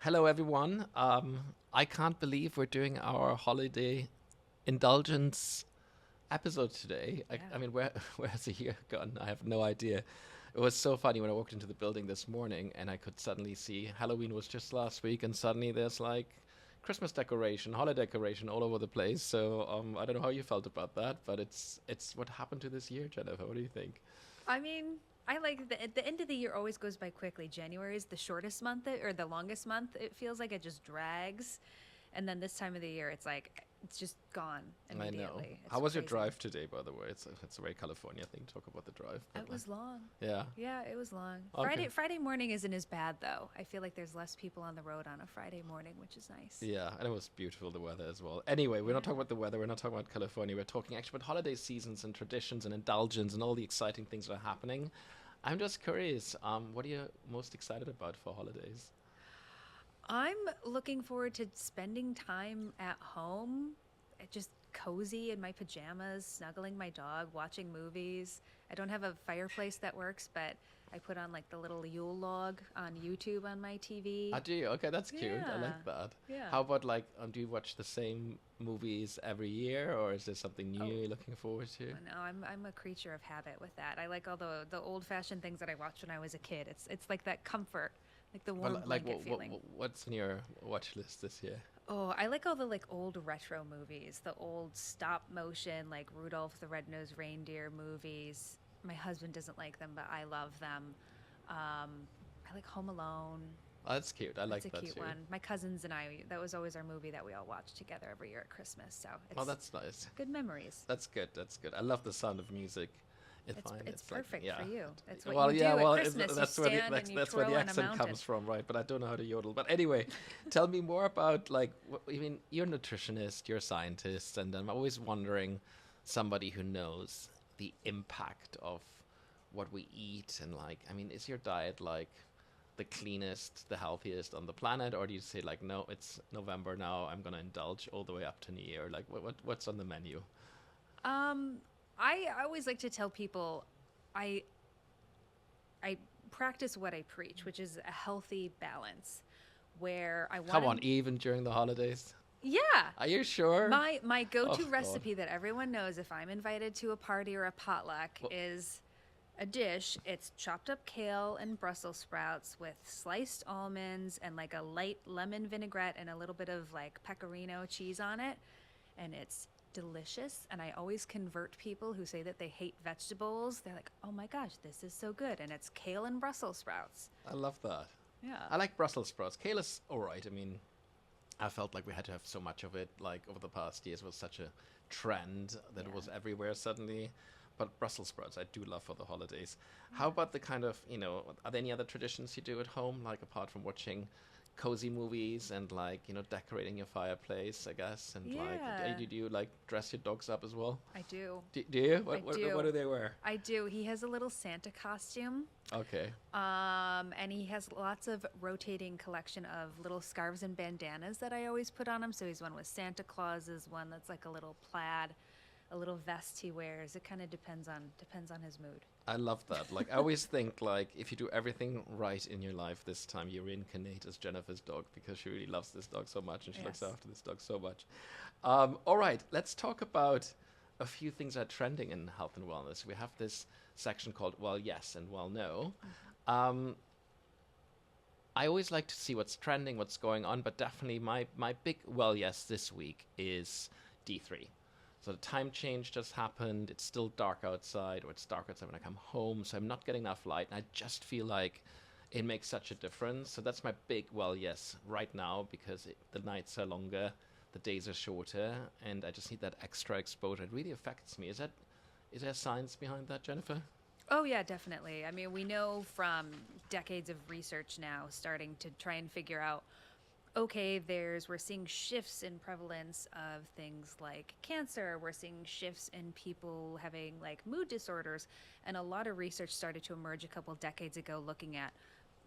Hello, everyone. I can't believe we're doing our holiday indulgence episode today. I Yeah. mean, where's the year gone? I have no idea. It was so funny when I walked into the building this morning and I could suddenly see Halloween was just last week, and suddenly there's like Christmas decoration, holiday decoration all over the place. So I don't know how you felt about that, but it's what happened to this year, Jennifer. What do you think? I mean, I like the end of the year always goes by quickly. January is the shortest month or the longest month. It feels like it just drags. And then this time of the year, it's just gone I know. immediately. How It's was your crazy. drive today, by the way? It's a very California thing to talk about the drive, but It like, was long. yeah. Yeah, it was long. Okay. Friday morning isn't as bad though. I feel like there's less people on the road on a Friday morning, which is nice. Yeah, and it was beautiful, the weather as well. Anyway, we're not talking Yeah. about the weather, we're not talking about California, we're talking actually about holiday seasons and traditions and indulgence and all the exciting things that are happening. I'm just curious, what are you most excited about for holidays? I'm looking forward to spending time at home, just cozy in my pajamas, snuggling my dog, watching movies. I don't have a fireplace that works, but I put on like the little Yule log on YouTube on my Ah, TV. do you? Okay, that's cute. I Yeah. like that. Yeah. How about like, do you watch the same movies every year, or is there something new Oh, you're looking forward to? no, I'm a creature of habit with that. I like all the old-fashioned things that I watched when I was a kid. It's like that comfort, like the warm But like, blanket feeling. what's in your watch list this year? Oh, I like all the like old retro movies, the old stop motion like Rudolph the Red-Nosed Reindeer movies. My husband doesn't like them, but I love them. I like Home Alone. Oh, that's cute. I That's like a that cute too. one. My cousins and I, that was always our movie that we all watched together every year at Christmas. So Oh, it's that's nice. good memories. That's good. That's good. I love the sound of music. It's It's fine. it's It's like, perfect for yeah. you. That's what Well, you yeah. do at Well, Christmas. You that's where the stand and you that's where the twirl on a accent mountain. comes from, right? But I don't know how to yodel. But anyway, tell me more about like. I mean, you're a nutritionist, you're a scientist, and I'm always wondering, somebody who knows the impact of what we eat and like. I mean, is your diet like the cleanest, the healthiest on the planet, or do you say like, no, it's November now, I'm gonna indulge all the way up to New Year? Like, what's on the menu? Um, I always like to tell people, I I practice what I preach, which is a healthy balance, where I want Come on, to. even during the holidays. Yeah, Are you sure? my Oh go-to God. recipe that everyone knows if I'm invited to a party or a potluck Well, is a dish. It's chopped up kale and Brussels sprouts with sliced almonds and like a light lemon vinaigrette and a little bit of like pecorino cheese on it, and it's delicious. And I always convert people who say that they hate vegetables. They're like, "Oh my gosh, this is so good." And it's kale and Brussels sprouts. I love that. Yeah. I like Brussels sprouts. Kale is all right. I mean, I felt like we had to have so much of it. Like over the past years, it was such a trend that it Yeah. was everywhere suddenly. But Brussels sprouts, I do love for the holidays. How about the kind of, are there any other traditions you do at home, like apart from watching cozy movies and like, decorating your fireplace, I guess, and like, Yeah. do you like dress your dogs up as well? I do. Do you? I What do. do they wear? I do. He has a little Santa costume. Okay. And he has lots of rotating collection of little scarves and bandanas that I always put on him. So he's one with Santa Claus's, one that's like a little plaid, a little vest he wears. It kind of depends on his mood. I love that. Like, I always think, like, if you do everything right in your life this time, you reincarnate as Jennifer's dog because she really loves this dog so much and she looks Yes. after this dog so much. All right, let's talk about a few things that are trending in health and wellness. We have this section called Well, Yes and Well, No. Um, I always like to see what's trending, what's going on, but definitely my big well yes this week is D3. So the time change just happened. It's still dark outside, or it's dark outside when I come home, so I'm not getting enough light, and I just feel like it makes such a difference. So that's my big well yes right now because the nights are longer, the days are shorter, and I just need that extra exposure. It really affects me. Is there science behind that, Jennifer? Oh, yeah, definitely. I mean, we know from decades of research now starting to try and figure out okay, we're seeing shifts in prevalence of things like cancer. We're seeing shifts in people having like mood disorders. And a lot of research started to emerge a couple decades ago looking at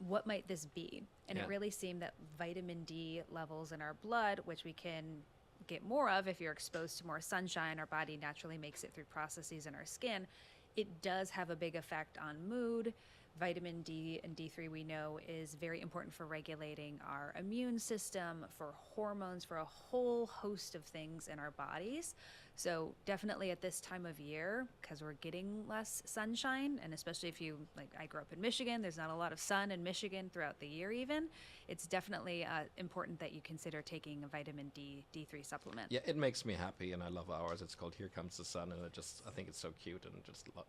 what might this be. And Yeah. it really seemed that vitamin D levels in our blood, which we can get more of if you're exposed to more sunshine, our body naturally makes it through processes in our skin. It does have a big effect on mood, Vitamin D and D3 we know is very important for regulating our immune system, for hormones, for a whole host of things in our bodies. So definitely at this time of year, because we're getting less sunshine, and especially if you, like, I grew up in Michigan, there's not a lot of sun in Michigan throughout the year even. It's definitely important that you consider taking a vitamin D3 supplement. Yeah, it makes me happy, and I love ours. It's called Here Comes the Sun, and I think it's so cute, and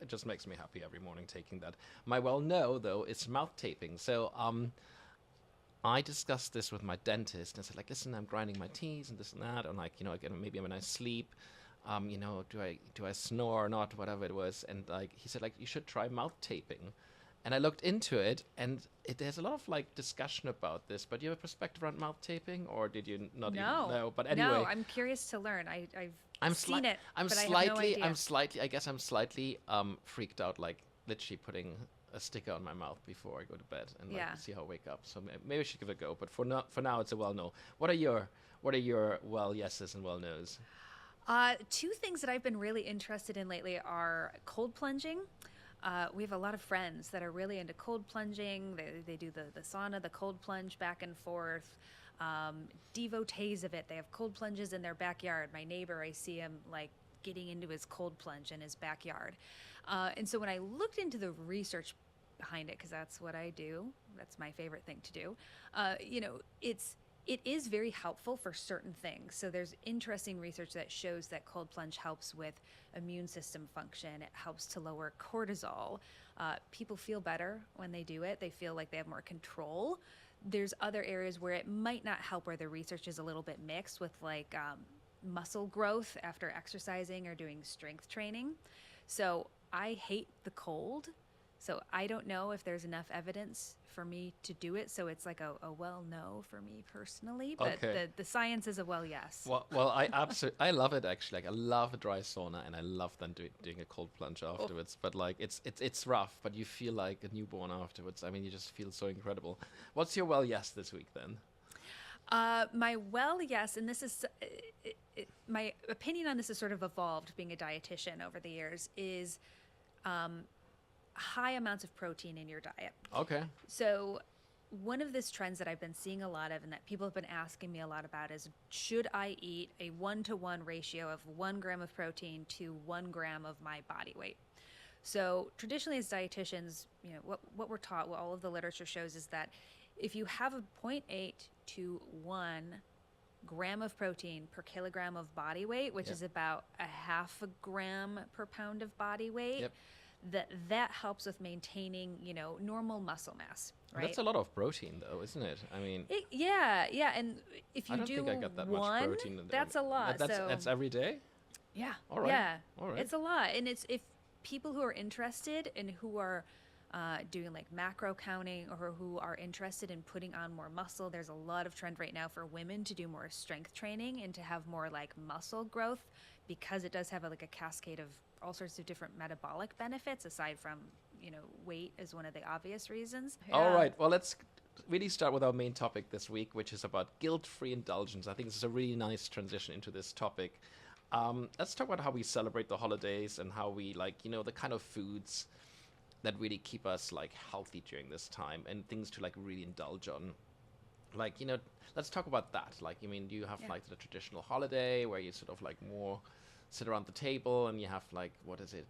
it just makes me happy every morning taking that. My well-no, though, is mouth taping. So, I discussed this with my dentist, and I said, like, listen, I'm grinding my teeth and this and that, and, like, again, maybe I'm in a sleep. Do I snore or not, whatever it was. And, like, he said, like, you should try mouth taping. And I looked into it, and there's a lot of, like, discussion about this. But do you have a perspective around mouth taping, or did you not even know? But anyway, no, I'm curious to learn. I've seen it, I'm but slightly, I have no idea. I'm slightly freaked out, like literally putting a sticker on my mouth before I go to bed and like see how I wake up. So maybe I should give it a go. But for now, it's a well no. What are your well yeses and well nos? Two things that I've been really interested in lately are cold plunging. We have a lot of friends that are really into cold plunging. They do the sauna, the cold plunge back and forth. Devotees of it. They have cold plunges in their backyard. My neighbor, I see him like getting into his cold plunge in his backyard. And so when I looked into the research behind it, because that's what I do, that's my favorite thing to do, it is very helpful for certain things. So there's interesting research that shows that cold plunge helps with immune system function. It helps to lower cortisol. People feel better when they do it. They feel like they have more control. There's other areas where it might not help, where the research is a little bit mixed with like muscle growth after exercising or doing strength training. So I hate the cold. So I don't know if there's enough evidence for me to do it. So it's like a well no for me personally, but the science is a well yes. Well, I love it actually. Like I love a dry sauna, and I love then doing a cold plunge afterwards. But like it's rough, but you feel like a newborn afterwards. I mean, you just feel so incredible. What's your well yes this week then? My well yes, and this is my opinion on this has sort of evolved being a dietitian over the years, is high amounts of protein in your diet. Okay. So one of these trends that I've been seeing a lot of and that people have been asking me a lot about is, should I eat a 1-to-1 ratio of 1 gram of protein to 1 gram of my body weight? So traditionally as dietitians, what we're taught, what all of the literature shows is that if you have a 0.8 to 1 gram of protein per kilogram of body weight, which is about a half a gram per pound of body weight, that helps with maintaining, normal muscle mass, right? That's a lot of protein, though, isn't it? I mean, and if you I don't think I got that much protein. That's a lot. That's every day? Yeah. All right. Yeah. All right. It's a lot, and it's if people who are interested and who are doing like macro counting, or who are interested in putting on more muscle. There's a lot of trend right now for women to do more strength training and to have more like muscle growth, because it does have a cascade of all sorts of different metabolic benefits aside from, weight is one of the obvious reasons. Yeah. All right. Well, let's really start with our main topic this week, which is about guilt-free indulgence. I think this is a really nice transition into this topic. Let's talk about how we celebrate the holidays and how we the kind of foods that really keep us healthy during this time, and things to really indulge on. Let's talk about that. Do you have the traditional holiday where you sort of more sit around the table and you have what is it,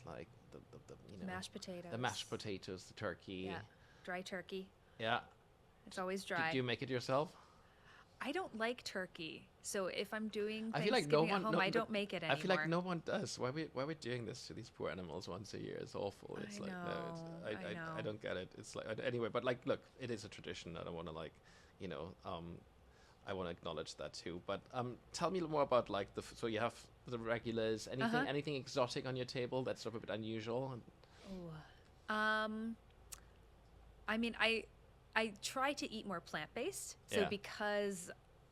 the mashed potatoes, the turkey, dry turkey. Yeah, it's always dry. Do you make it yourself? I don't like turkey, so if I'm doing I feel Thanksgiving like at home, I don't make it anymore. I feel like no one does. Why we doing this to these poor animals once a year? It's awful. It's I don't get it. It's anyway, but look, it is a tradition. I don't want to I want to acknowledge that too. But tell me more about so you have the regulars. Anything exotic on your table that's sort of a bit unusual? I mean, I try to eat more plant-based. So because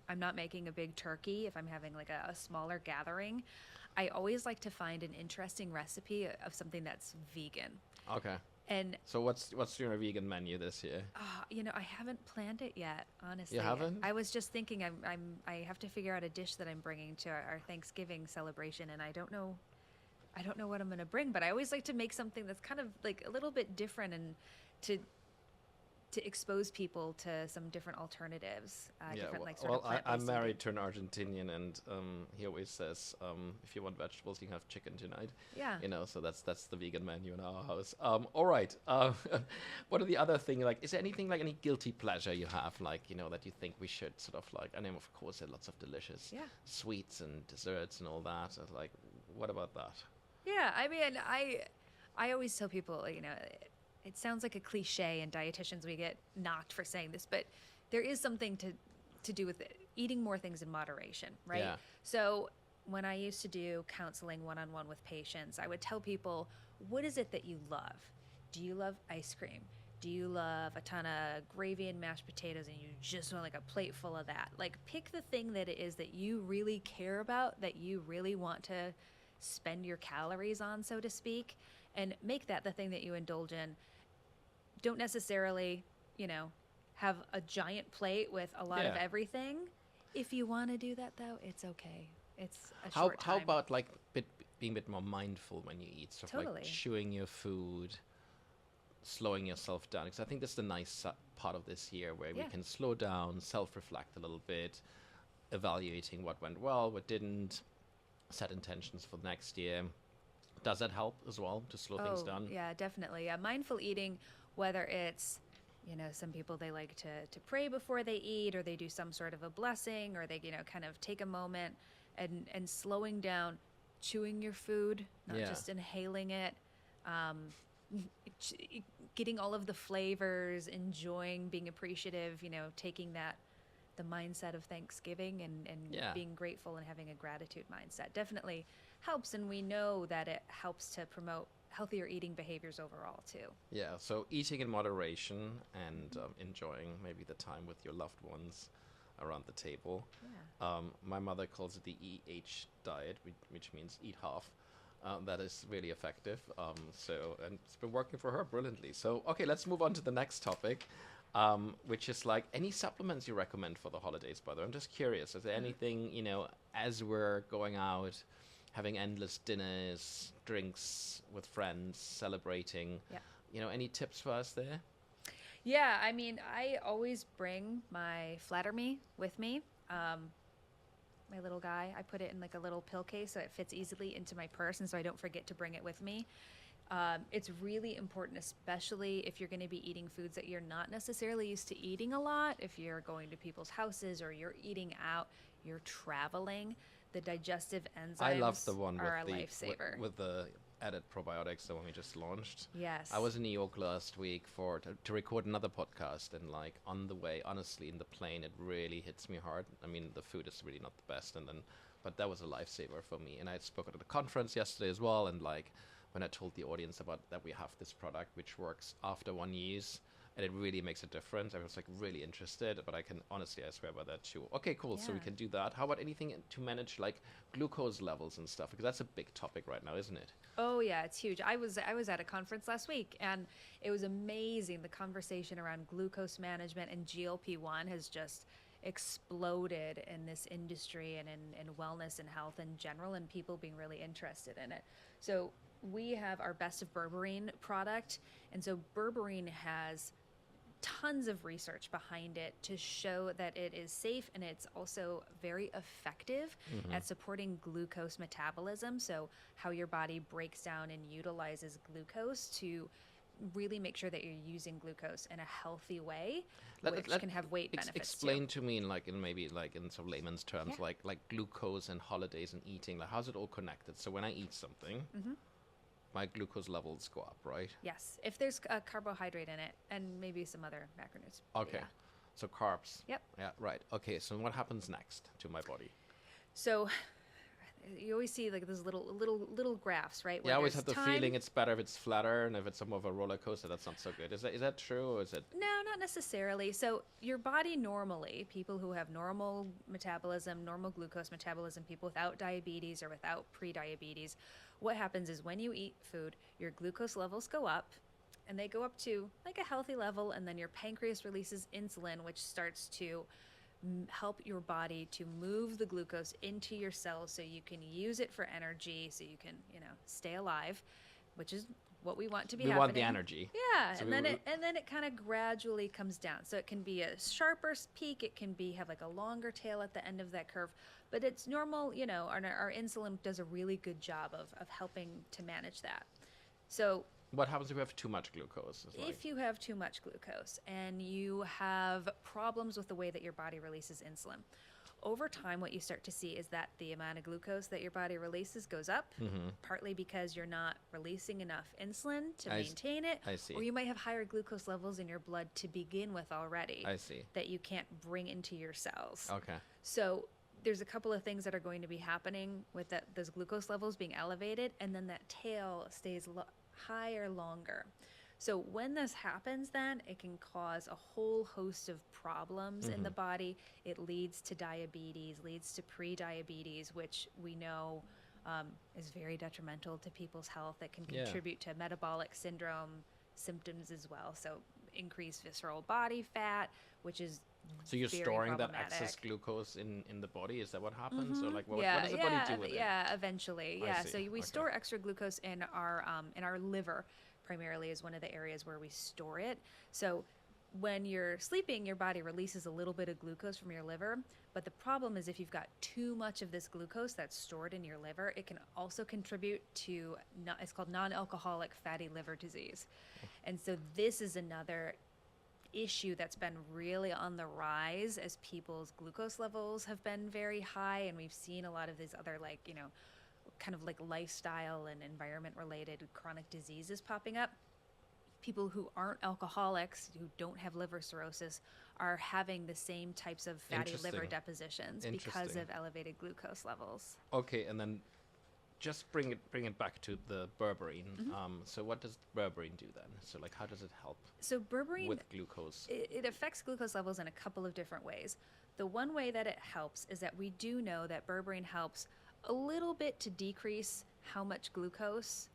I'm not making a big turkey, if I'm having a smaller gathering, I always like to find an interesting recipe of something that's vegan. Okay. And so what's your vegan menu this year? I haven't planned it yet, honestly. You haven't? I was just thinking I have to figure out a dish that I'm bringing to our Thanksgiving celebration, and I don't know what I'm going to bring, but I always like to make something that's kind of a little bit different and to to expose people to some different alternatives, different like sort well, of plant-based I'm married eating. to an Argentinian, and he always says, if you want vegetables, you can have chicken tonight. Yeah. So that's the vegan menu in our house. All right. What are the other thing? Like, is there anything like any guilty pleasure you have, like that you think we should sort of like? I know, of course, there are lots of delicious Yeah. sweets and desserts and all that. Like, what about that? Yeah, I mean, I always tell people, it sounds like a cliche, and dietitians, we get knocked for saying this, but there is something to do with it. Eating more things in moderation, right? Yeah. So when I used to do counseling one-on-one with patients, I would tell people, what is it that you love? Do you love ice cream? Do you love a ton of gravy and mashed potatoes and you just want like a plate full of that? Like, pick the thing that it is that you really care about, that you really want to spend your calories on, so to speak, and make that the thing that you indulge in. Don't necessarily, have a giant plate with a lot of Yeah. everything. If you want to do that, though, it's okay. It's a short How time. about like being a bit more mindful when you eat, sort of Totally. like chewing your food, slowing yourself down? Because I think that's the nice part of this year where we Yeah. can slow down, self-reflect a little bit, evaluating what went well, what didn't, set intentions for next year. Does that help as well to slow things down? Yeah, definitely. Mindful eating, whether it's, some people, they like to pray before they eat, or they do some sort of a blessing, or they, kind of take a moment and slowing down, chewing your food, not Yeah. just inhaling it, getting all of the flavors, enjoying, being appreciative, taking the mindset of Thanksgiving and Yeah. being grateful and having a gratitude mindset definitely helps. And we know that it helps to promote healthier eating behaviors overall too. Yeah, so eating in moderation and enjoying maybe the time with your loved ones around the table. Yeah. My mother calls it the EH diet, which means eat half. That is really effective. And it's been working for her brilliantly. So, okay, let's move on to the next topic, which is like any supplements you recommend for the holidays, by the way. I'm just curious. Is there anything, as we're going out, having endless dinners, drinks with friends, celebrating, any tips for us there? Yeah, I mean, I always bring my Flatter Me with me. My little guy, I put it in like a little pill case so it fits easily into my purse, and so I don't forget to bring it with me. It's really important, especially if you're going to be eating foods that you're not necessarily used to eating a lot. If you're going to people's houses or you're eating out, you're traveling, the digestive enzymes I love the one are a with lifesaver. with the added probiotics, the one we just launched. Yes. I was in New York last week to record another podcast, and like on the way, honestly, in the plane, it really hits me hard. I mean, the food is really not the best, but that was a lifesaver for me. And I spoke at a conference yesterday as well, and like when I told the audience about that we have this product which works after one use, and it really makes a difference. I was like really interested, but I swear by that too. Okay, cool. So we Yeah. can do that. How about anything to manage like glucose levels and stuff? Because that's a big topic right now, isn't it? Oh yeah, it's huge. I was at a conference last week, and it was amazing. The conversation around glucose management and GLP-1 has just exploded in this industry and in wellness and health in general, and people being really interested in it. So we have our Best of Berberine product, and so berberine has tons of research behind it to show that it is safe, and it's also very effective at supporting glucose metabolism. So how your body breaks down and utilizes glucose to really make sure that you're using glucose in a healthy way, which can have weight benefits Explain too. to me in some layman's terms, Yeah. like glucose and holidays and eating. Like, how's it all connected? So when I eat something, my glucose levels go up, right? Yes, if there's a carbohydrate in it and maybe some other macronutrients. Okay. Yeah. So carbs. Yep. Yeah, right. Okay, so what happens next to my body? So you always see like those little graphs, right? Yeah, I always there's have the time. feeling it's better if it's flatter, and if it's more of a roller coaster, that's not so good. Is that true, or is it? No, not necessarily. So your body normally, people who have normal metabolism, normal glucose metabolism, people without diabetes or without pre-diabetes, what happens is when you eat food, your glucose levels go up, and they go up to like a healthy level, and then your pancreas releases insulin, which starts to help your body to move the glucose into your cells so you can use it for energy, so you can, stay alive, which is what we want to be We happening. want the energy. Yeah, So and then it kind of gradually comes down. So it can be a sharper peak. It can have like a longer tail at the end of that curve. But it's normal, our insulin does a really good job of helping to manage that. So what happens if you have too much glucose? if you have too much glucose and you have problems with the way that your body releases insulin, over time, what you start to see is that the amount of glucose that your body releases goes up, partly because you're not releasing enough insulin to maintain it, I see. or you might have higher glucose levels in your blood to begin with already I see. that you can't bring into your cells. Okay. So there's a couple of things that are going to be happening with those glucose levels being elevated, and then that tail stays higher longer. So when this happens, then it can cause a whole host of problems in the body. It leads to diabetes, leads to pre-diabetes, which we know is very detrimental to people's health. It can contribute to metabolic syndrome symptoms as well. So increased visceral body fat, which is so you're storing that excess glucose in the body? Is that what happens? Or like what does the body do with it? Yeah, eventually. Yeah. So we Okay. store extra glucose in our liver. Primarily is one of the areas where we store it. So when you're sleeping, your body releases a little bit of glucose from your liver. But the problem is if you've got too much of this glucose that's stored in your liver, it can also contribute to, it's called non-alcoholic fatty liver disease. And so this is another issue that's been really on the rise as people's glucose levels have been very high. And we've seen a lot of these other kind of like lifestyle and environment related chronic diseases popping up. People who aren't alcoholics, who don't have liver cirrhosis, are having the same types of fatty liver depositions because of elevated glucose levels. Okay, and then just bring it back to the berberine. So what does berberine do then? So like how does it help? So berberine with glucose? It affects glucose levels in a couple of different ways. The one way that it helps is that we do know that berberine helps a little bit to decrease how much glucose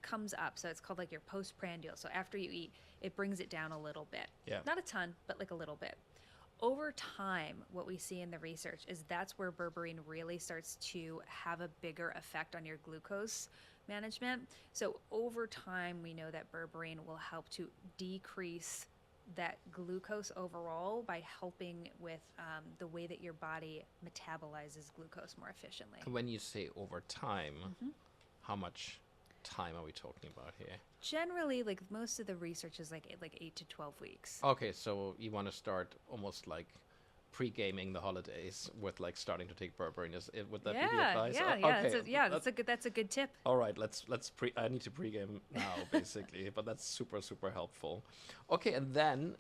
comes up. So it's called like your postprandial. So after you eat, it brings it down a little bit. Yeah. Not a ton, but like a little bit. Over time, what we see in the research is that's where berberine really starts to have a bigger effect on your glucose management. So over time, we know that berberine will help to decrease that glucose overall by helping with the way that your body metabolizes glucose more efficiently. When you say over time, how much time are we talking about here? Generally, like most of the research is like 8 to 12 weeks. Okay, so you want to start almost like pre-gaming the holidays with like starting to take berberine. Would that be the advice? Okay. That's a good tip. All right, I need to pre-game now basically, but that's super, super helpful. Okay, and then,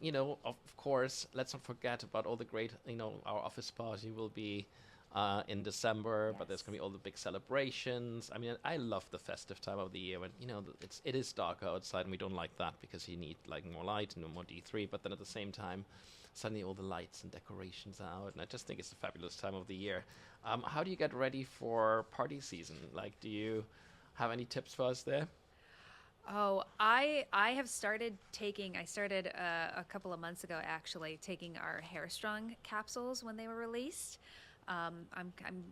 of course, let's not forget about all the great, our office party will be in December, but there's going to be all the big celebrations. I mean, I love the festive time of the year when, it is darker outside and we don't like that because you need like more light and more D3, but then at the same time, suddenly all the lights and decorations are out, and I just think it's a fabulous time of the year. How do you get ready for party season? Like, do you have any tips for us there? Oh, I have started a couple of months ago actually taking our Hair Strong capsules when they were released. I'm kind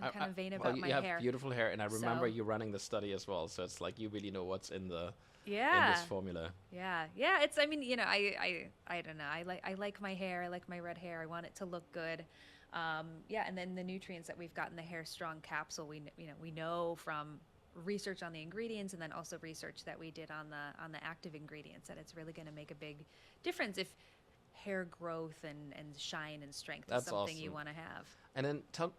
of vain about my hair. You have beautiful hair, and I remember you running the study as well. So it's like you really know what's in this formula. Yeah. It's. I don't know. I like my hair. I like my red hair. I want it to look good. And then the nutrients that we've got in the Hair Strong capsule, we know from research on the ingredients, and then also research that we did on the active ingredients, that it's really going to make a big difference if hair growth and shine and strength is something awesome. You want to have. And then tell,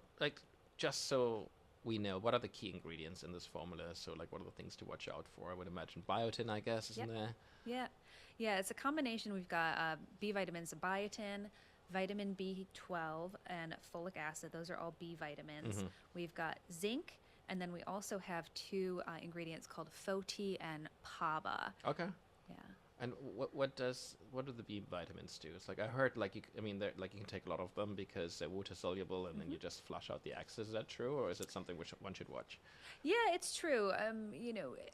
just so we know, what are the key ingredients in this formula? So what are the things to watch out for? I would imagine biotin, I guess, isn't there? Yeah, it's a combination. We've got B vitamins, biotin, vitamin B12, and folic acid. Those are all B vitamins. We've got zinc, and then we also have two ingredients called FOT and PABA. Okay. Yeah. And what do the B vitamins do? It's like I heard you can take a lot of them because they're water soluble, and then you just flush out the excess. Is that true, or is it something which one should watch? Yeah, it's true.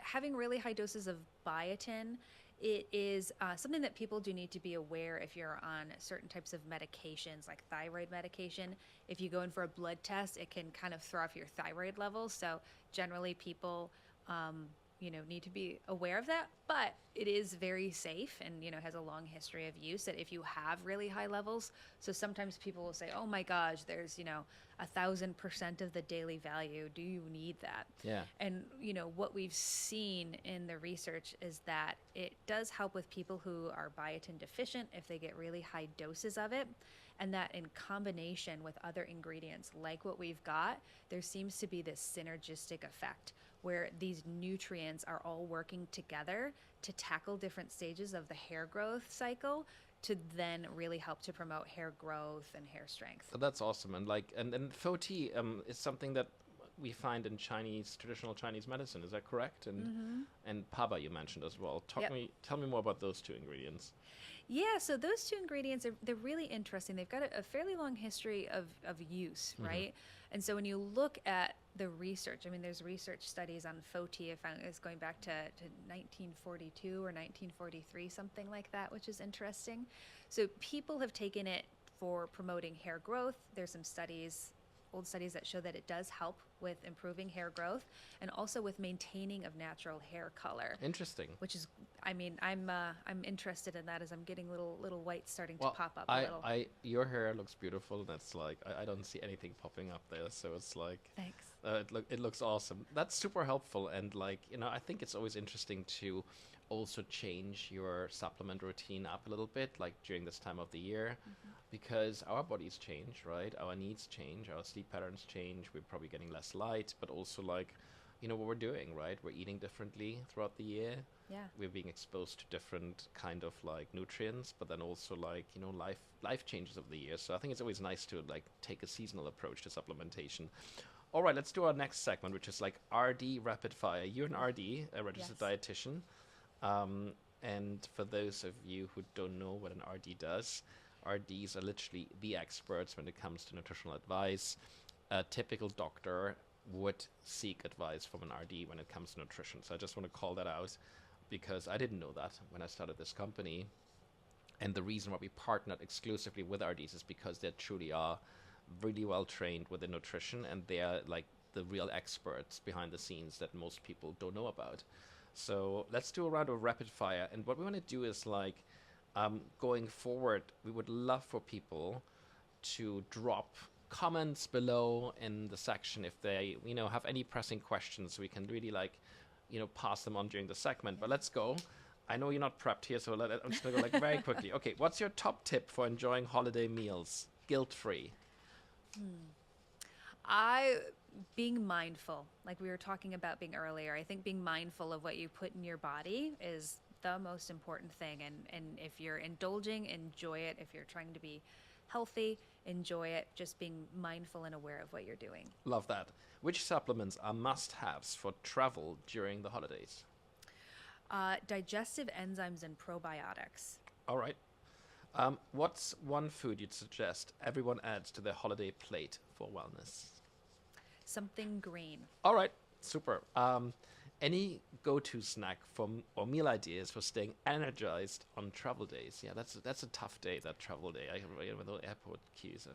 Having really high doses of biotin, it is something that people do need to be aware if you're on certain types of medications, like thyroid medication. If you go in for a blood test, it can kind of throw off your thyroid levels. So generally, people need to be aware of that, but it is very safe and, has a long history of use that if you have really high levels. So sometimes people will say, oh my gosh, there's, 1,000% of the daily value. Do you need that? Yeah. And, what we've seen in the research is that it does help with people who are biotin deficient if they get really high doses of it. And that in combination with other ingredients like what we've got, there seems to be this synergistic effect where these nutrients are all working together to tackle different stages of the hair growth cycle to then really help to promote hair growth and hair strength. So that's awesome. And and pho tea is something that we find in traditional Chinese medicine. Is that correct? And paba you mentioned as well. Tell me more about those two ingredients. Yeah, so those two ingredients they're really interesting. They've got a fairly long history of use, right? And so when you look at the research, I mean, there's research studies on pho tea. I found it's going back to 1942 or 1943, something like that, which is interesting. So people have taken it for promoting hair growth. There's some old studies that show that it does help with improving hair growth and also with maintaining of natural hair color. Interesting. Which is, I mean, I'm interested in that as I'm getting little whites starting to pop up a little. Your hair looks beautiful, and it's like I don't see anything popping up there, so it's like thanks. It looks awesome. That's super helpful, and I think it's always interesting to also change your supplement routine up a little bit, like during this time of the year, because our bodies change, right? Our needs change, our sleep patterns change. We're probably getting less light, but also what we're doing, right? We're eating differently throughout the year. Yeah. We're being exposed to different kind of nutrients, but then also life changes of the year. So I think it's always nice to take a seasonal approach to supplementation. All right, let's do our next segment, which is RD Rapid Fire. You're an RD, a registered dietitian. And for those of you who don't know what an RD does, RDs are literally the experts when it comes to nutritional advice. A typical doctor would seek advice from an RD when it comes to nutrition. So I just want to call that out because I didn't know that when I started this company. And the reason why we partnered exclusively with RDs is because they truly are really well trained within nutrition, and they are the real experts behind the scenes that most people don't know about. So let's do a round of rapid fire. And what we want to do is going forward, we would love for people to drop comments below in the section if they, have any pressing questions. We can really pass them on during the segment. But let's go. I know you're not prepped here, so I'm just going to go very quickly. Okay, what's your top tip for enjoying holiday meals guilt-free? Being mindful, like we were talking about being earlier, I think being mindful of what you put in your body is the most important thing. And if you're indulging, enjoy it. If you're trying to be healthy, enjoy it. Just being mindful and aware of what you're doing. Love that. Which supplements are must-haves for travel during the holidays? Digestive enzymes and probiotics. All right. What's one food you'd suggest everyone adds to their holiday plate for wellness? Something green. All right, super. Any go-to snack or meal ideas for staying energized on travel days? Yeah, that's a tough day, that travel day. With the airport queues,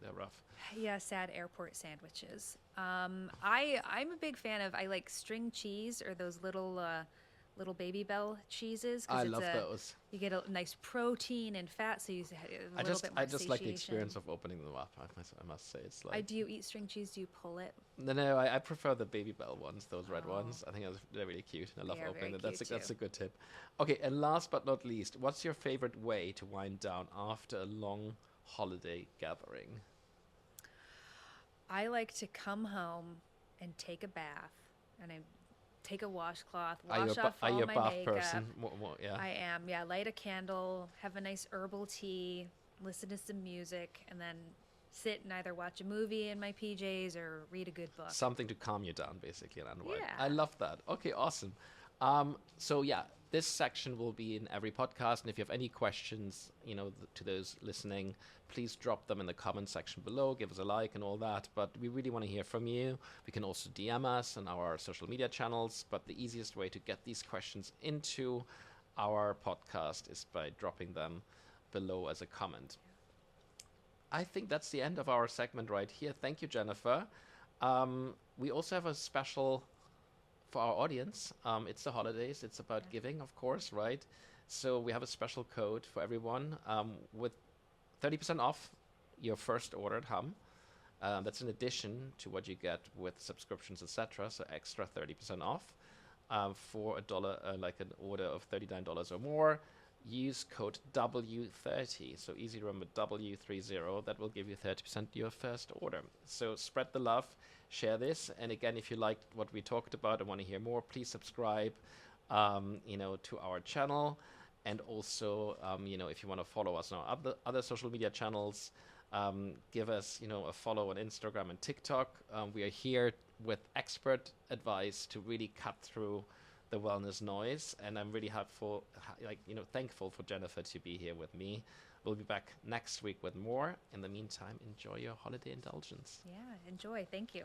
they're rough. Yeah, sad airport sandwiches. I'm a big fan of, I like string cheese or those little Baby Bell cheeses. I love those. You get a nice protein and fat, so you have a little bit more I just like the satiation. experience of opening them up. I must say, it's Do you eat string cheese? Do you pull it? No, I prefer the Baby Bell ones, those red ones. I think they're really cute. I love opening them. That's a good tip. Okay, and last but not least, what's your favorite way to wind down after a long holiday gathering? I like to come home and take a bath, and I take a washcloth, wash off all my makeup. Are you a bath person? Yeah. I am. Yeah, light a candle, have a nice herbal tea, listen to some music, and then sit and either watch a movie in my PJs or read a good book. Something to calm you down, basically, and unwind. Yeah. I love that. Okay, awesome. So yeah, this section will be in every podcast, and if you have any questions, to those listening, please drop them in the comment section below, give us a like and all that, but we really want to hear from you. We can also DM us on our social media channels, but the easiest way to get these questions into our podcast is by dropping them below as a comment. I think that's the end of our segment right here. Thank you, Jennifer. We also have a special for our audience, it's the holidays. It's about giving, of course, right? So we have a special code for everyone with 30% off your first order at Hum. That's in addition to what you get with subscriptions, etc. So extra 30% off for like an order of $39 or more. Use code W30. So easy to remember, W30. That will give you 30% your first order. So spread the love, share this. And again, if you liked what we talked about and want to hear more, please subscribe, to our channel. And also, if you want to follow us on our other social media channels, give us, a follow on Instagram and TikTok. We are here with expert advice to really cut through the wellness noise. And I'm really thankful for Jennifer to be here with me. We'll be back next week with more. In the meantime, enjoy your holiday indulgence. Yeah, enjoy. Thank you.